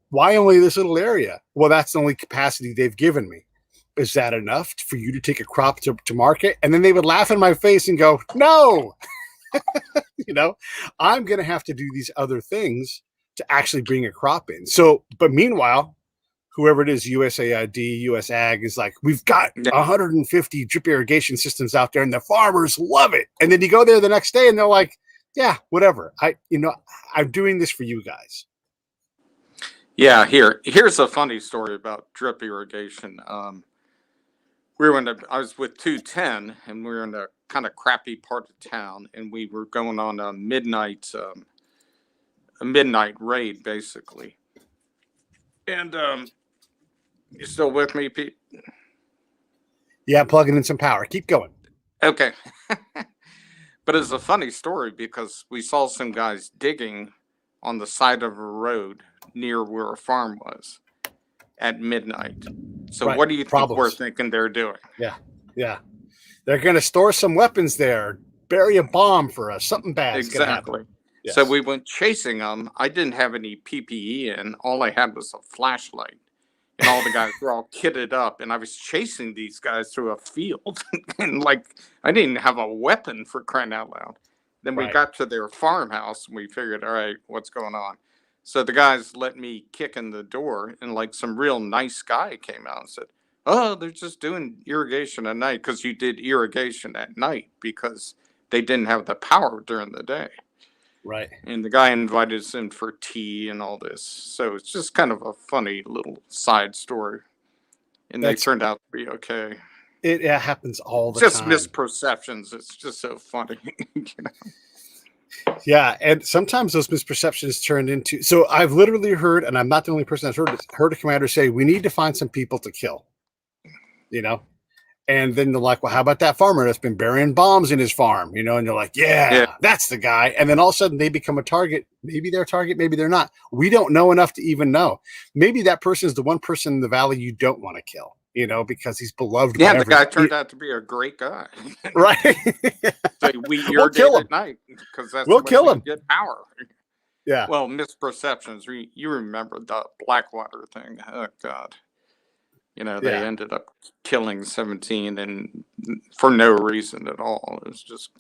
Why only this little area? Well, that's the only capacity they've given me. Is that enough for you to take a crop to market? And then they would laugh in my face and go, no, I'm going to have to do these other things to actually bring a crop in. So, but meanwhile, whoever it is, USAID, US Ag is like, we've got 150 drip irrigation systems out there and the farmers love it. And then you go there the next day and they're like, yeah, whatever. I'm doing this for you guys. Yeah. Here's a funny story about drip irrigation. I was with 210 and we were in a kind of crappy part of town and we were going on a midnight raid, basically. And you still with me, Pete? Yeah, I'm plugging in some power. Keep going. Okay. But it's a funny story because we saw some guys digging on the side of a road near where a farm was at midnight. So what do you think we're thinking they're doing? Yeah. They're going to store some weapons there, bury a bomb for us. Something bad is going to happen. Yes. So we went chasing them. I didn't have any PPE in. All I had was a flashlight. And all the guys were all kitted up. And I was chasing these guys through a field. And I didn't have a weapon, for crying out loud. Then we got to their farmhouse and we figured, all right, what's going on? So the guys let me kick in the door. And some real nice guy came out and said, oh, they're just doing irrigation at night because you did irrigation at night because they didn't have the power during the day. Right. And the guy invited us in for tea and all this. So it's just kind of a funny little side story. And they turned out to be okay. It happens all the time. Just misperceptions. It's just so funny. Yeah. And sometimes those misperceptions turn into. So I've literally heard, and I'm not the only person that's heard a commander say, we need to find some people to kill. And then they're like, well, how about that farmer that's been burying bombs in his farm? You know, and they're like, yeah, that's the guy. And then all of a sudden they become a target. Maybe they're a target, maybe they're not. We don't know enough to even know. Maybe that person is the one person in the valley you don't want to kill, you know, because he's beloved. Yeah, the guy turned out to be a great guy. Right. So we irrigate at night because that's we'll kill him. Get power. Yeah. Well, misperceptions. You remember the Blackwater thing? Oh God. You know, they ended up killing 17 and for no reason at all. It was just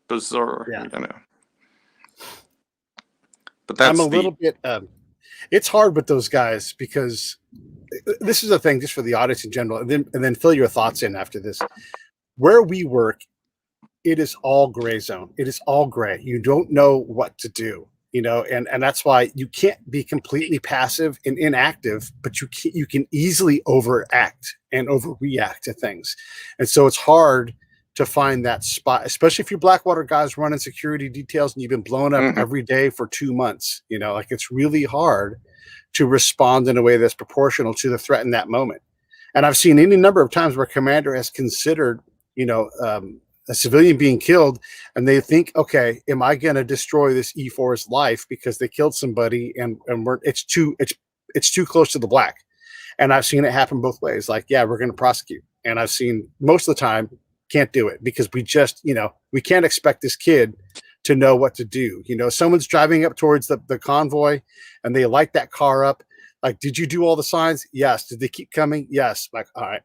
bizarre, you know. But that's I'm a little bit it's hard with those guys because this is a thing just for the audience in general, and then fill your thoughts in after this. Where we work, it is all gray zone. It is all gray. You don't know what to do. You know, and that's why you can't be completely passive and inactive, but you can easily overact and overreact to things. And so it's hard to find that spot, especially if you're Blackwater guys running security details and you've been blown up every day for 2 months. You know, like it's really hard to respond in a way that's proportional to the threat in that moment. And I've seen any number of times where commander has considered, you know, a civilian being killed, and they think, okay, am I going to destroy this E4's life because they killed somebody and it's too close to the black. And I've seen it happen both ways. Like, yeah, we're going to prosecute. And I've seen most of the time can't do it because we just, you know, we can't expect this kid to know what to do. You know, someone's driving up towards the convoy and they light that car up. Like, did you do all the signs? Yes. Did they keep coming? Yes. Like, all right.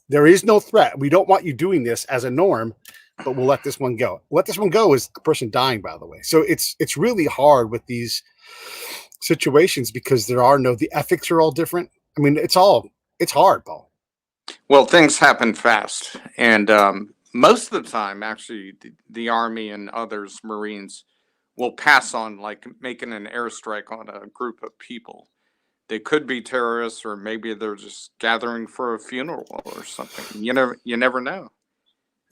There is no threat. We don't want you doing this as a norm, but we'll let this one go. Let this one go is a person dying, by the way. So it's really hard with these situations because the ethics are all different. I mean, it's hard, Paul. Well, things happen fast. And most of the time, actually, the Army and others, Marines, will pass on like making an airstrike on a group of people. They could be terrorists, or maybe they're just gathering for a funeral or something. You never know.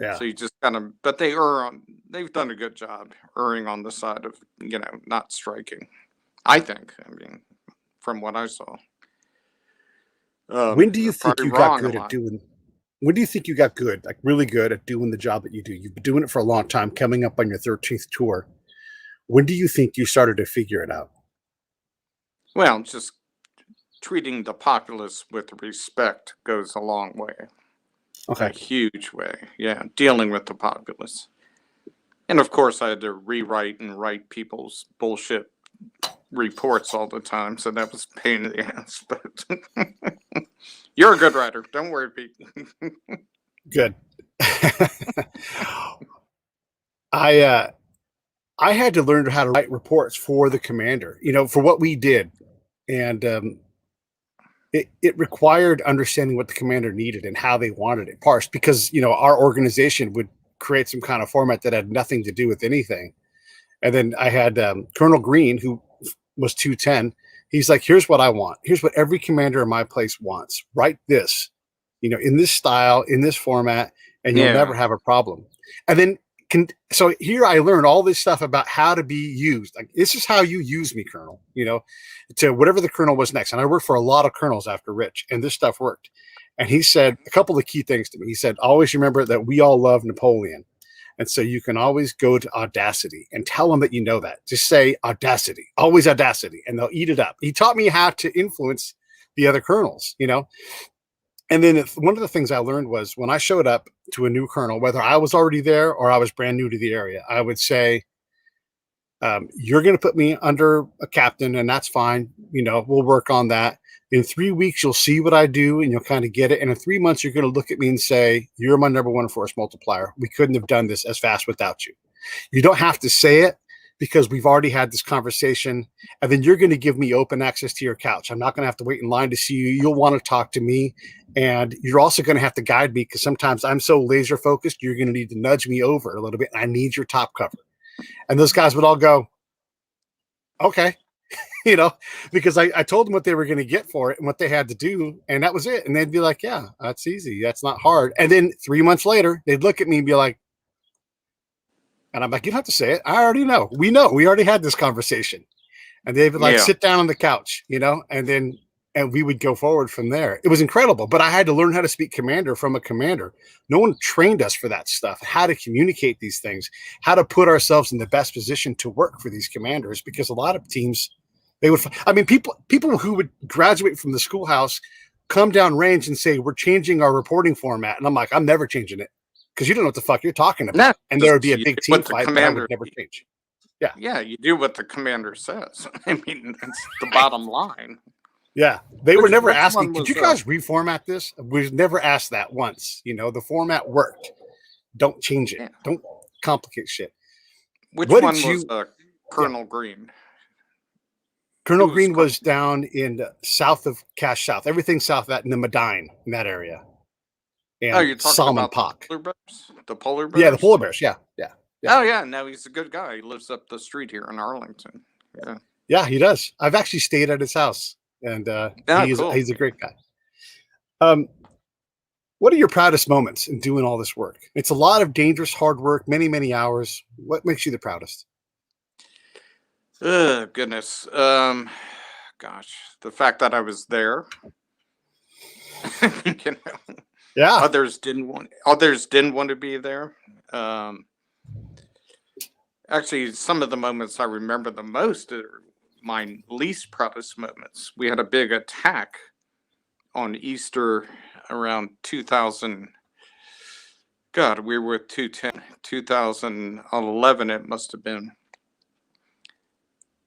Yeah. So you just but they've done a good job erring on the side of, you know, not striking. I think, I mean, from what I saw. When do you think you got good at doing? When do you think you got good, like really good at doing the job that you do? You've been doing it for a long time, coming up on your 13th tour. When do you think you started to figure it out? Well, just treating the populace with respect goes a long way. Okay. A huge way. Yeah. Dealing with the populace. And of course, I had to rewrite and write people's bullshit reports all the time. So that was a pain in the ass. But you're a good writer. Don't worry, Pete. Good. I had to learn how to write reports for the commander, you know, for what we did. And it required understanding what the commander needed and how they wanted it parsed, because, you know, our organization would create some kind of format that had nothing to do with anything. And then I had Colonel Green, who was 210. He's like, here's what I want. Here's what every commander in my place wants. Write this, you know, in this style, in this format, and you'll never have a problem. And then so here I learned all this stuff about how to be used. Like, this is how you use me, Colonel, you know, to whatever the colonel was next. And I worked for a lot of colonels after Rich, and this stuff worked. And he said a couple of key things to me. He said, always remember that we all love Napoleon. And so you can always go to Audacity and tell them that you know that. Just say Audacity, always Audacity, and they'll eat it up. He taught me how to influence the other colonels, you know. And then one of the things I learned was when I showed up to a new colonel, whether I was already there or I was brand new to the area, I would say, you're going to put me under a captain, and that's fine. You know, we'll work on that. In 3 weeks, you'll see what I do, and you'll kind of get it. And in 3 months, you're going to look at me and say, you're my number one force multiplier. We couldn't have done this as fast without you. You don't have to say it, because we've already had this conversation, and then you're going to give me open access to your couch. I'm not going to have to wait in line to see you. You'll want to talk to me, and you're also going to have to guide me, because sometimes I'm so laser focused, you're going to need to nudge me over a little bit. And I need your top cover. And those guys would all go, okay, you know, because I told them what they were going to get for it and what they had to do, and that was it. And they'd be like, yeah, that's easy. That's not hard. And then 3 months later, they'd look at me and be like, and I'm like, you don't have to say it. I already know. We know. We already had this conversation. And they would like sit down on the couch, you know, and then and we would go forward from there. It was incredible, but I had to learn how to speak commander from a commander. No one trained us for that stuff, how to communicate these things, how to put ourselves in the best position to work for these commanders, because a lot of teams, people who would graduate from the schoolhouse come down range and say, we're changing our reporting format. And I'm like, I'm never changing it, because you don't know what the fuck you're talking about. No, And there would be a you big do team what the fight that I would commander. never change. Yeah, you do what the commander says. I mean, that's the bottom line. Yeah, they were never Which asking, one could was, you guys reformat this? We never asked that once. You know, the format worked. Don't change it. Yeah. Don't complicate shit. Which What one did was you? Colonel Green? Colonel Who was Green was down in south of Cache South. Everything south of that, in the Medine, in that area. And Oh, you're talking Salmon about Pock. the polar bears? The polar bears? Yeah, the polar bears. Yeah. Oh, yeah. No, he's a good guy. He lives up the street here in Arlington. Yeah. Yeah, he does. I've actually stayed at his house, and Cool. he's a great guy. What are your proudest moments in doing all this work? It's a lot of dangerous, hard work, many, many hours. What makes you the proudest? Goodness. Gosh, the fact that I was there. You know, Yeah. others didn't want to be there. Actually, some of the moments I remember the most are my least proudest moments. We had a big attack on Easter around 2000. God, we were with 2011, it must have been.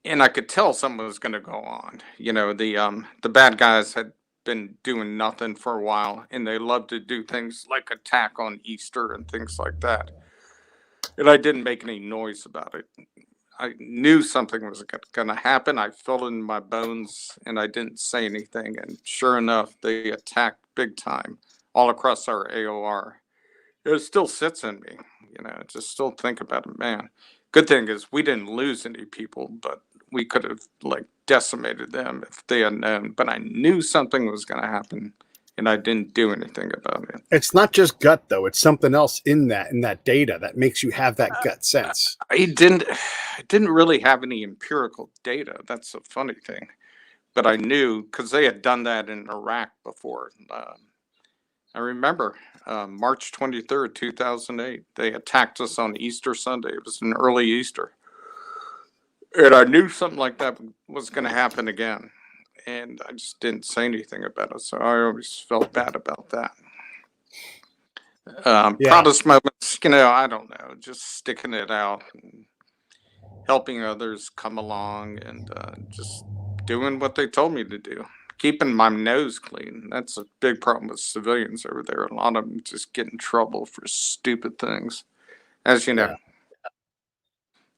And I could tell something was going to go on. You know, the bad guys had been doing nothing for a while, and they loved to do things like attack on Easter and things like that. And I didn't make any noise about it. I knew something was going to happen. I felt it in my bones, and I didn't say anything. And sure enough, they attacked big time all across our AOR. It still sits in me, you know. Just still think about it, man. Good thing is we didn't lose any people, but we could have like decimated them if they had known. But I knew something was going to happen, and I didn't do anything about it. It's not just gut, though. It's something else in that data that makes you have that gut sense. I didn't really have any empirical data. That's a funny thing. But I knew, because they had done that in Iraq before. I remember March 23rd, 2008. They attacked us on Easter Sunday. It was an early Easter. And I knew something like that was going to happen again. And I just didn't say anything about it. So I always felt bad about that. Proudest moments, you know, I don't know, just sticking it out and helping others come along, and just doing what they told me to do. Keeping my nose clean. That's a big problem with civilians over there. A lot of them just get in trouble for stupid things, as you know.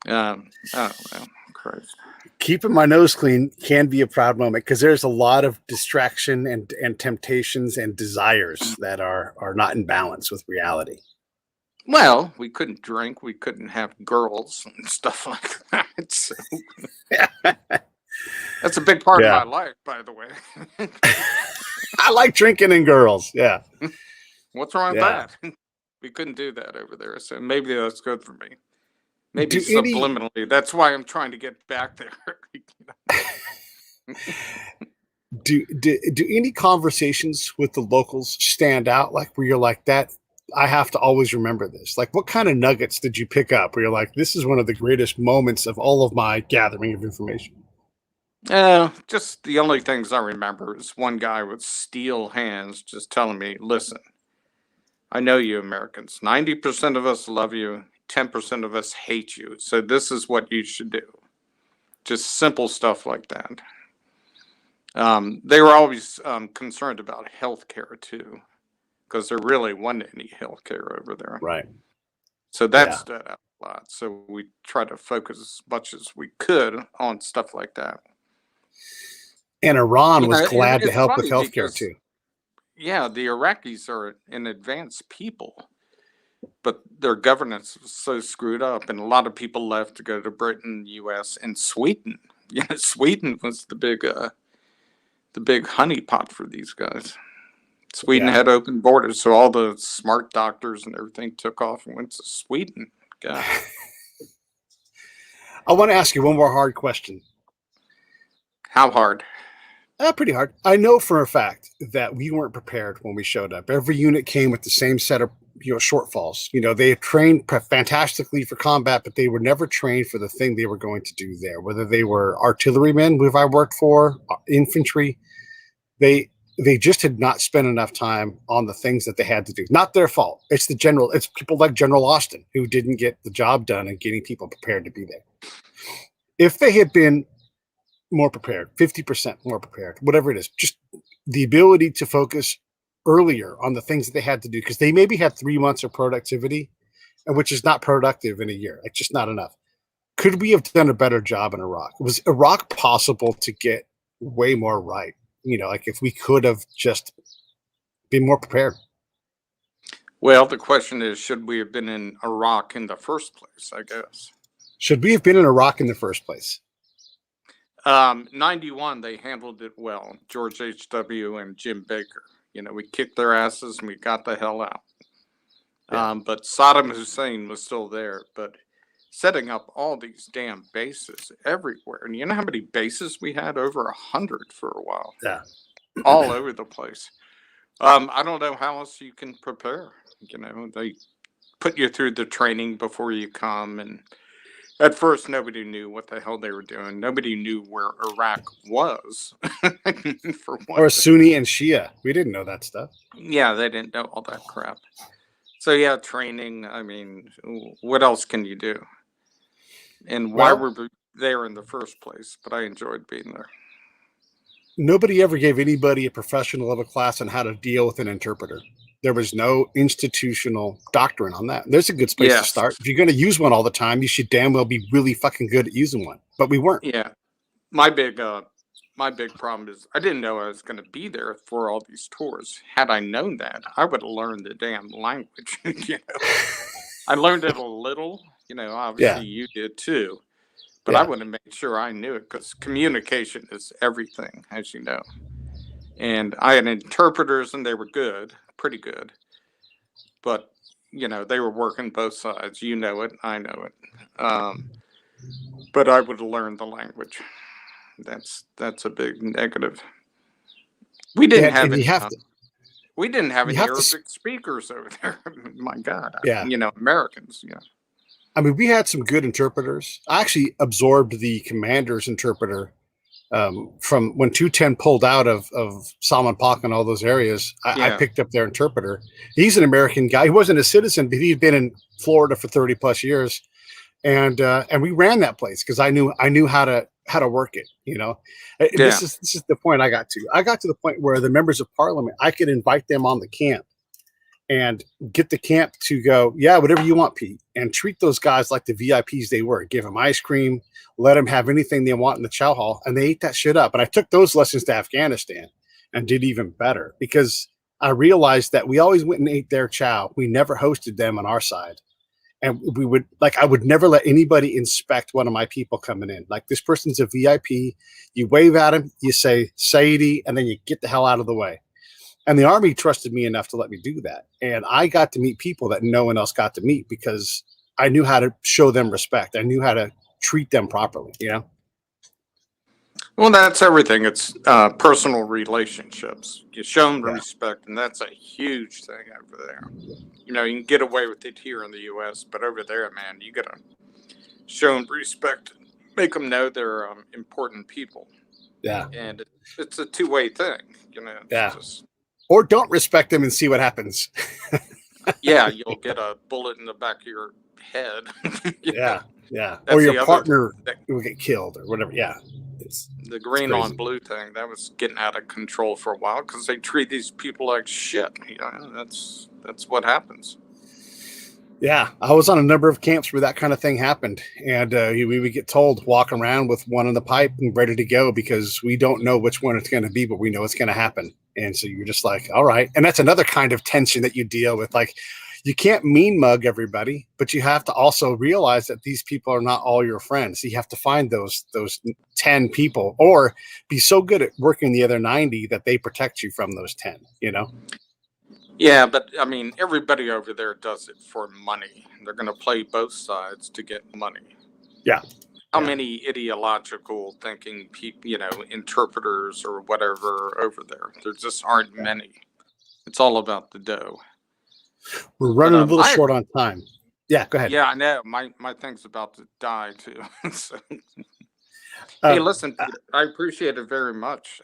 I don't know. Christ. Keeping my nose clean can be a proud moment, because there's a lot of distraction and temptations and desires that are not in balance with reality. Well, we couldn't drink. We couldn't have girls and stuff like that. So that's a big part of my life, by the way. I like drinking and girls. Yeah. What's wrong with that? We couldn't do that over there. So maybe that's good for me. Maybe subliminally. That's why I'm trying to get back there. Do any conversations with the locals stand out, like where you're like, that I have to always remember this? Like, what kind of nuggets did you pick up where you're like, this is one of the greatest moments of all of my gathering of information? Just the only things I remember is one guy with steel hands just telling me, listen, I know you Americans, 90% of us love you, 10% of us hate you. So this is what you should do. Just simple stuff like that. They were always concerned about healthcare too, because there really wasn't any healthcare over there. Right. So that stood out a lot. So we tried to focus as much as we could on stuff like that. And Iran was glad to help with healthcare too. Yeah, the Iraqis are an advanced people, but their governance was so screwed up, and a lot of people left to go to Britain, U.S., and Sweden. You know, Sweden was the big honeypot for these guys. Sweden had open borders, so all the smart doctors and everything took off and went to Sweden. God. I want to ask you one more hard question. How hard? Pretty hard. I know for a fact that we weren't prepared when we showed up. Every unit came with the same set of shortfalls. They had trained fantastically for combat, but they were never trained for the thing they were going to do there. Whether they were artillerymen, who I worked for, infantry, they just had not spent enough time on the things that they had to do. Not their fault. It's the general. It's people like General Austin who didn't get the job done and getting people prepared to be there. If they had been more prepared, 50% more prepared, whatever it is, just the ability to focus earlier on the things that they had to do, because they maybe had 3 months of productivity, and which is not productive in a year. It's just not enough. Could we have done a better job in Iraq? Was Iraq possible to get way more right? Like if we could have just been more prepared. Well, the question is, should we have been in Iraq in the first place, I guess? Should we have been in Iraq in the first place? 91, they handled it well. George H.W. and Jim Baker. We kicked their asses and we got the hell out. Yeah. But Saddam Hussein was still there. But setting up all these damn bases everywhere. And you know how many bases we had? Over 100 for a while. Yeah. All over the place. I don't know how else you can prepare. They put you through the training before you come, and at first nobody knew what the hell they were doing. Nobody knew where Iraq was. For one or thing. Sunni and Shia. We didn't know that stuff. Yeah, they didn't know all that crap. So yeah, training. I mean, what else can you do? And why were we there in the first place? But I enjoyed being there. Nobody ever gave anybody a professional level class on how to deal with an interpreter. There was no institutional doctrine on that. There's a good place to start. If you're going to use one all the time, you should damn well be really fucking good at using one. But we weren't. Yeah. My big problem is I didn't know I was going to be there for all these tours. Had I known that, I would have learned the damn language. I learned it a little. Obviously you did too. But I would have made sure I knew it, because communication is everything, as you know. And I had interpreters, and they were good, pretty good. But, they were working both sides. You know it. I know it. But I would have learned the language. That's a big negative. We didn't have any. We didn't have any Arabic speakers over there. My God. Yeah. Americans. Yeah. I mean, we had some good interpreters. I actually absorbed the commander's interpreter from when 210 pulled out of Salman Pak and all those areas. I picked up their interpreter. He's an American guy. He wasn't a citizen, but he'd been in Florida for 30 plus years, and we ran that place because I knew how to work it. This is the point I got to. I got to the point where the members of parliament, I could invite them on the camp and get the camp to go, yeah, whatever you want, Pete, and treat those guys like the VIPs they were. Give them ice cream, let them have anything they want in the chow hall, and they ate that shit up. And I took those lessons to Afghanistan and did even better, because I realized that we always went and ate their chow. We never hosted them on our side. And I would never let anybody inspect one of my people coming in. Like, this person's a VIP. You wave at him, you say, Saidi, and then you get the hell out of the way. And the Army trusted me enough to let me do that. And I got to meet people that no one else got to meet, because I knew how to show them respect. I knew how to treat them properly, Well, that's everything. It's personal relationships. You show them respect, and that's a huge thing over there. You can get away with it here in the U.S., but over there, man, you got to show them respect, make them know they're important people. Yeah. And it's a two-way thing, Or don't respect them and see what happens. Yeah, you'll get a bullet in the back of your head. Yeah. Or your partner will get killed or whatever. Yeah. The green on blue thing, that was getting out of control for a while, because they treat these people like shit. That's what happens. Yeah, I was on a number of camps where that kind of thing happened, and we would get told, walk around with one in the pipe and ready to go, because we don't know which one it's going to be, but we know it's going to happen. And so you're just like, all right. And that's another kind of tension that you deal with. Like, you can't mean mug everybody, but you have to also realize that these people are not all your friends. You have to find those 10 people, or be so good at working the other 90 that they protect you from those 10, Yeah, but I mean, everybody over there does it for money. They're going to play both sides to get money. Yeah. how many ideological thinking people, interpreters or whatever are over there. There just aren't many. It's all about the dough. We're running a little short on time. Yeah, go ahead. Yeah, I know. My thing's about to die too. So, hey, listen, Peter, I appreciate it very much.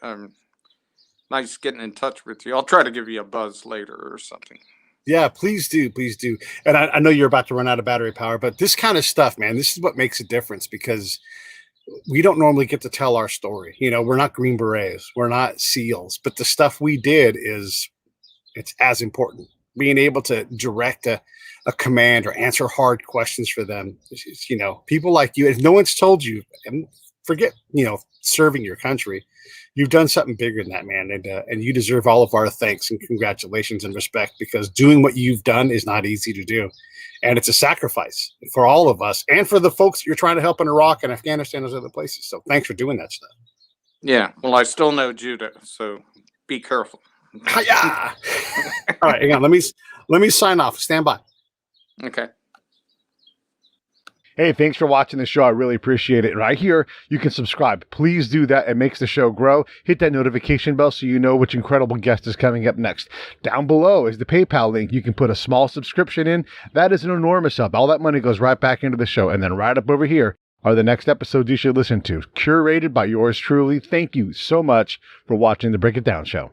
Nice getting in touch with you. I'll try to give you a buzz later or something. Yeah, please do. Please do. And I know you're about to run out of battery power, but this kind of stuff, man, this is what makes a difference, because we don't normally get to tell our story. We're not Green Berets, we're not SEALs, but the stuff we did it's as important. Being able to direct a command or answer hard questions for them. People like you, if no one's told you, and forget, serving your country, you've done something bigger than that, man. And you deserve all of our thanks and congratulations and respect, because doing what you've done is not easy to do. And it's a sacrifice for all of us and for the folks you're trying to help in Iraq and Afghanistan and those other places. So thanks for doing that stuff. Yeah. Well, I still know judo, so be careful. Yeah. All right, hang on. Let me sign off. Stand by. Okay. Hey, thanks for watching the show. I really appreciate it. Right here, you can subscribe. Please do that. It makes the show grow. Hit that notification bell so you know which incredible guest is coming up next. Down below is the PayPal link. You can put a small subscription in. That is an enormous help. All that money goes right back into the show. And then right up over here are the next episodes you should listen to, curated by yours truly. Thank you so much for watching the Break It Down Show.